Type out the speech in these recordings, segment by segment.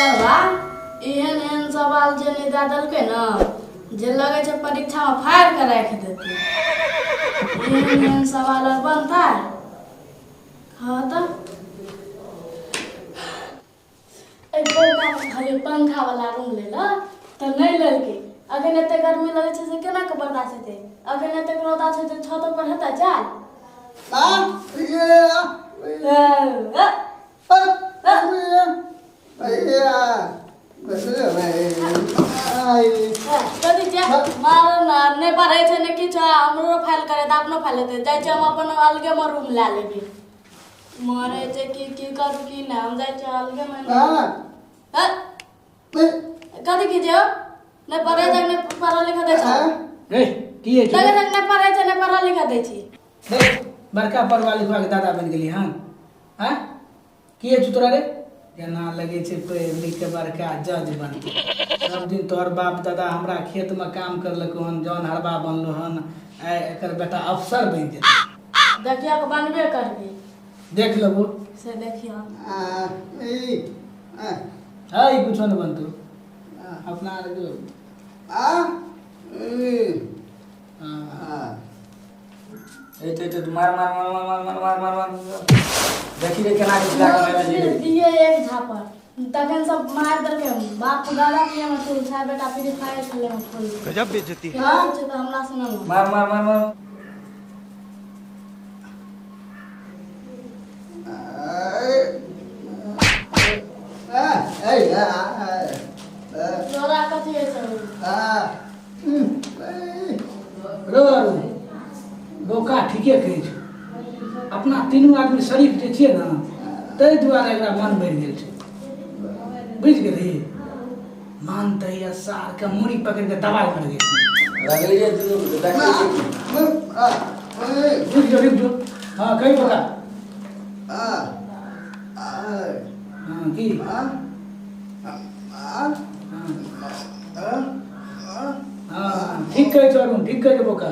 सरवा एहन एहन सवाल जे नहीं दे देलकै न जे लगे छै परीक्षा में फाड़ के राख देतै। एहन एहन सवाल और बनता है। हाँ तो खाली पंखा वाला रूम ले ला तो नहीं लेलकै। अगर एते गर्मी लगे छै से केना के बर्दाश्त हेतै। अगर एते रौदा छै तो छत पर हेतै चल। नहीं पढ़े छै ने किछ हमरो फाइल करे त अपनो फाइल हेतै। जाय छै हम अपन अलगे में रूम ला लेबी। मारे छै की करू की ना हम जाय छै अलगे में। कथि कीजियो नहीं पढ़े छै नहीं पढ़ा लिखा दै छै। रे की है लगे छै नहीं पढ़े छै नहीं पढ़ा लिखा दै छी। देख बड़का पढ़वा लिखवा के दादा बन गेली हन। हां की है तोरा रे केना लगे छै पढ़ लिख के बड़का जज बन। सब दिन तोहर बाप दादा हमरा खेत में काम करलक हन जौन हरबा बनलो हन एकर बेटा अफसर बन जेतै। देखिया के बनबे करबी देख लेबो से देखियो। हाय कुछ न बनतो अपना जो तो मार मार मार मार मार मार मार मार मार देखी रे केना के लाग दिए एक झापर तखन सब मार देलके। बाप दादा के में फूल छा बेटा फिर फायर खेले में फूल गजब बेइज्जती है। हां छै त हमरा सुना मार मार मार मार तोरा कथि है सब बोका ठीके कहै छै। अपना तीनों आदमी शरीफ जे छियै ने ताहि दुआरे एकरा मन बढ़ि गेल छै। बुझ गेली मानते या सार के मुड़ी पकड़ के दबाई कर गेल लगे रे तू देखी रुक जो हां कही बोका की ठीक कहै छौ ठीक कहै छौ बोका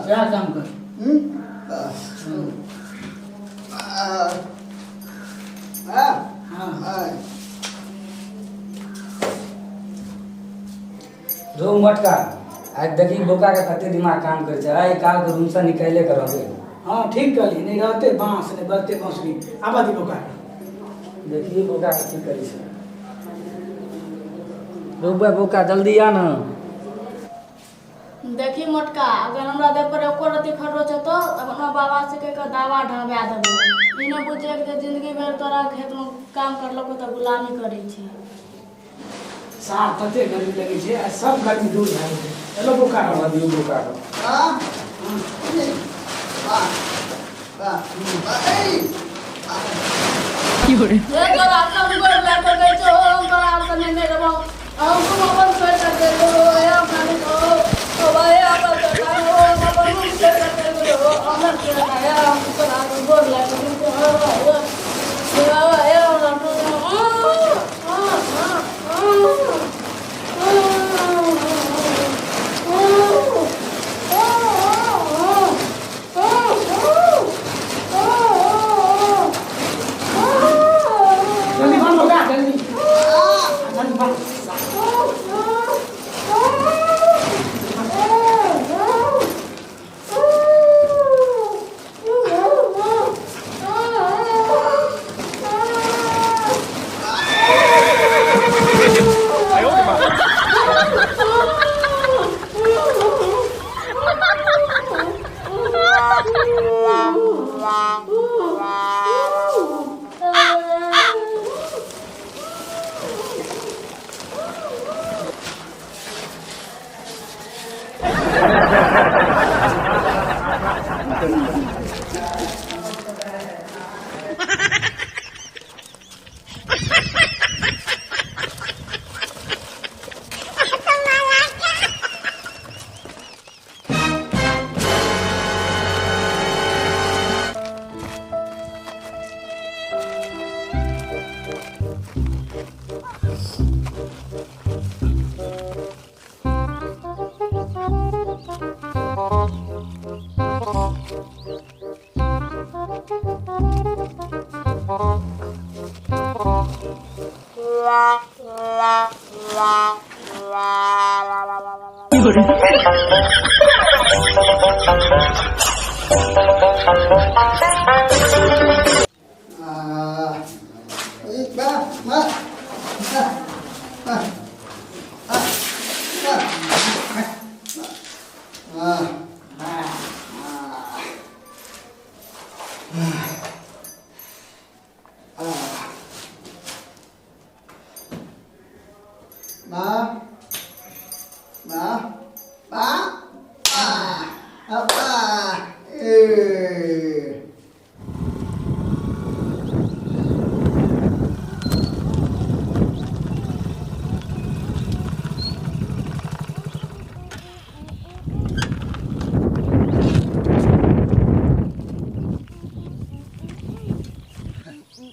वएह काम कर। रो मटका आज देखी बोका के कते दिमाग काम करे छै। आई काल के रूम से निकाले करबे। हां ठीक कहली नहीं रहते बांस ने बरते बांसुरी आबादी बोका देखिए बोका के की करी छै। रोबे बोका जल्दी आ ना। देखी मोटका अगर हमरा दे पर एको रति खरो छ तो अपना बाबा से के दावा ढाबा देबो। ई न बुझे के जिंदगी भर तोरा खेत में काम करलको त गुलामी करै छी। सार तते गर्मी लगे छै आ सब गर्मी दूर भए गेलै। चलो बोका हमरा दियो बोका के की हो रे ए तोरा सब गोर ला के गई छो हम तोरा से नहीं रहबो। हम तुम अपन सोच कर दे ए अपना को ओ भाई आप बता हो अपन मुझ से कर दे हो हमर के आया हम तोरा गोर ला के गई छो ए जल्दी बन बोका जल्दी जल्दी बन।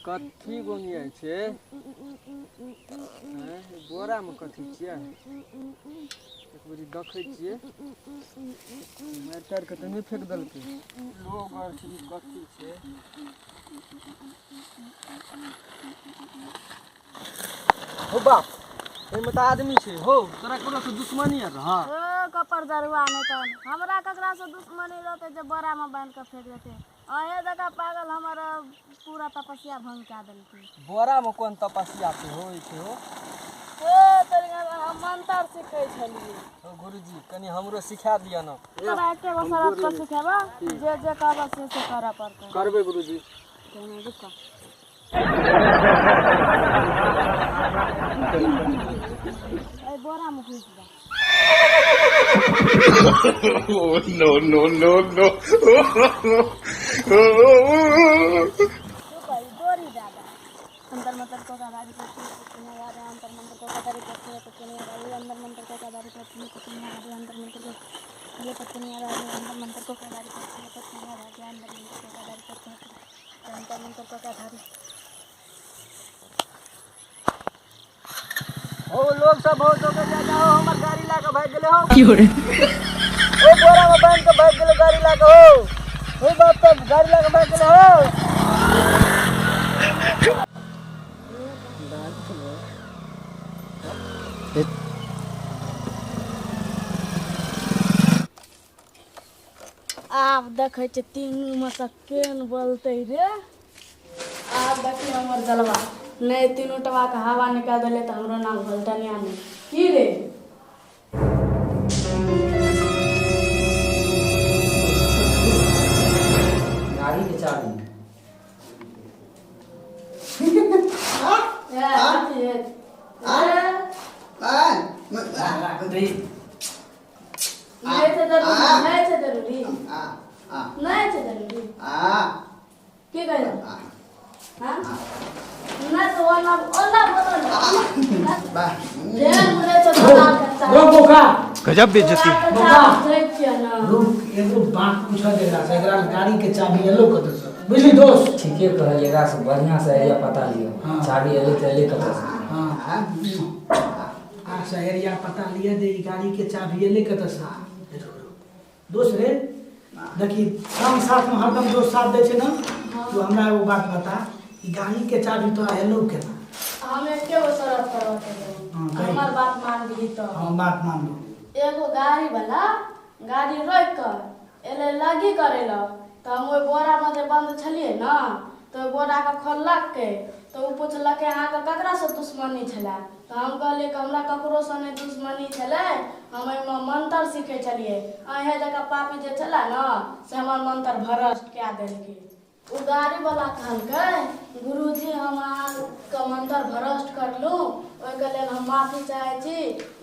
कथी गोनिया छे बोरा में कथी छियै एक बारी देखै छियै मारि तारि के तऽ नहि फेक देलकै लोग आर छै कथी छै हो बाप एमे तऽ आदमी छै हो तोरा कोनो से दुश्मनी है रहा ओ कपर दरुआ नहीं तो हमरा ककरा से दुश्मनी रहते जे बोरा में बांध के फेंक देते अहे जगह पागल हमारा पूरा तपस्या भंग कर देलकै बोरा में कोन तपस्या पे होई छै हो ओ तरीका हम मंत्र सीखै छलिए ओ गुरुजी कनी हमरो सिखा दिया ना तोरा एके गो शरत पर सिखेबा जे जे कहबा से करऽ पड़तै करबे गुरुजी तेने रुका ए बोरा में घुस जा Oh, no, no, no, no. डोरी दादा अंतर मंत्र को गाड़ी करती है कितने यार अंतर मंत्र को गाड़ी करती है कितने यार अंतर मंत्र को गाड़ी करती है कितने यार अंतर मंत्र को ये कितने यार अंतर मंत्र को गाड़ी करती है कितने यार अंतर मंत्र को गाड़ी करती है अंतर मंत्र को गाड़ी ओ लोग सब हो तो के जा जाओ हमर गाड़ी ला के भाग गेले हो की हो रे ओ बोरा में बांध के भाग गेले गाड़ी ला के हो बाप तो गाड़ी ला के भाग गेले हो आब देखै छै तीनू में से केन बोलतै रे आब देखी हमर जलवा नहीं तीनों टवा के हवा निकाल दिले तो हमरो नाम भलटनिया नहीं की रे गाड़ी के चाबी नहीं छै जरूरी की कहलो हां ना तो ओना बोलो जेन मुरे तो बोका गजब बेइज्जती रुक एगो बात पूछ देला से एकरा गाड़ी के चाबी एलो कत से बुझली दोस्त ठीके कहलिएगा से बढ़िया से एरिया पता लियो चाबी एले त एले कत से हां आ शहरिया पता लिया दे गाड़ी के चाबी एले कत से दोस्त रे देखी हम साथ में हरदम दोस्त साथ दे छे ना तू हमरा एगो बात बता ई गाड़ी के चाबी तोरा एलो केना हम एके गो शरत करते हमर बात मान दी तो हां बात मान लो एगो गाड़ी वाला गाड़ी रोक कर एले लगी करेला तो हम ओइ बोरा में जे बंद छलिए ना तो बोरा के खोललक के तो उ पूछलक अहाँ के ककरा से दुश्मनी छला तो हम कहलिए कि हमरा ककरो से नहीं दुश्मनी छले हम एमे मंत्र सीखे छलिए अहे जगह पापी जे छला ना से हमर मंत्र भ्रष्ट कए देलकै उ गाड़ी वाला कहलकै गुरुजी हम अहाँके मंत्र भ्रष्ट करलू ओहिके लेल हम माफी चाहे छी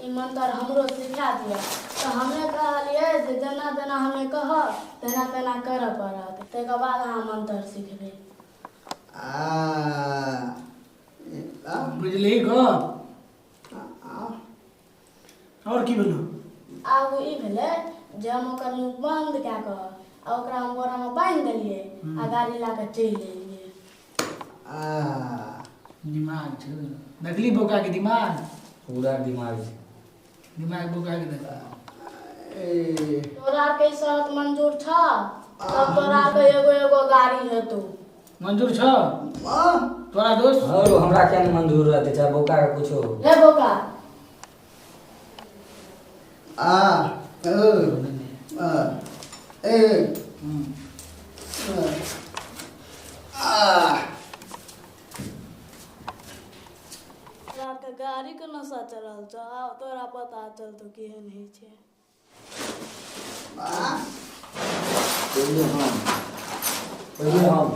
ई मंत्र हमरो सिखा दिअ तो हमे कहलिए जे जेना जेना हमे कहब तेना तेना करऽ पड़त ताहिके बाद अहाँ मंत्र सिखबै बुझली गो और की बोलू आब ई भेलै जे हम ओकर मुँह बंद कए कऽ आ ओकरा हम बोरा में बांधि देलिए आ गाड़ी ला के चलि एलिए दिमाग छै देखली बोका के दिमाग पूरा दिमाग छै दिमाग बोका के देखा तोरा के शर्त मंजूर छ तब तोरा के एगो एगो गाड़ी हेतौ मंजूर छ तोरा दोस्त और हमरा क्या नहीं मंजूर रहते चाहे बोका का कुछ हो हे बोका तोरा के गाड़ी के नशा चढ़ल छ आब तोरा पता चलतौ केहन होइ छै पहले हम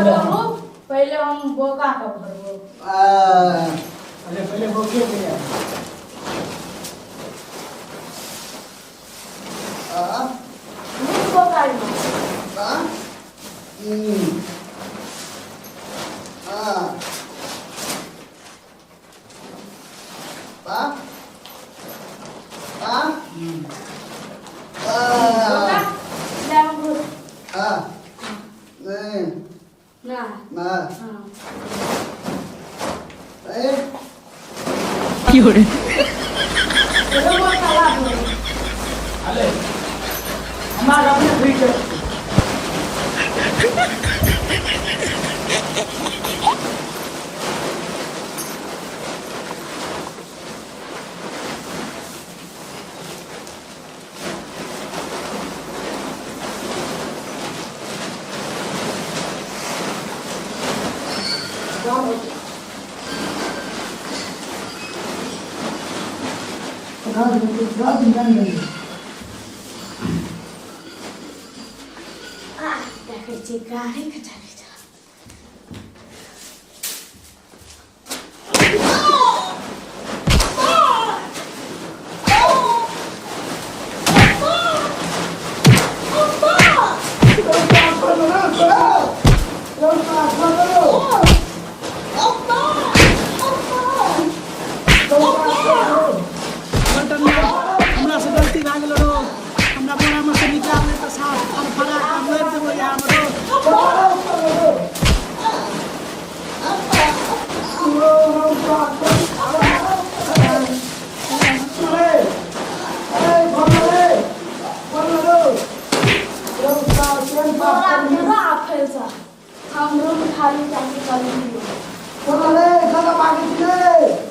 करू पहले हम बोका का भरबो अरे पहले बोके दिया नहीं बोका ही बोका ले हम भर ना हां Fiore. तो बोका ला दो अरे हमारा अपने फ्रीजर देखै छी गाड़ी के चाबी छ हमरा से गलती भए गेल रो हमरा बोरा में से निकाल ले त साफ और फड़ा के मार देबो यहाँ में बोरा पूरा आफेल छ हमरो में खाली चाबी कर दियो रो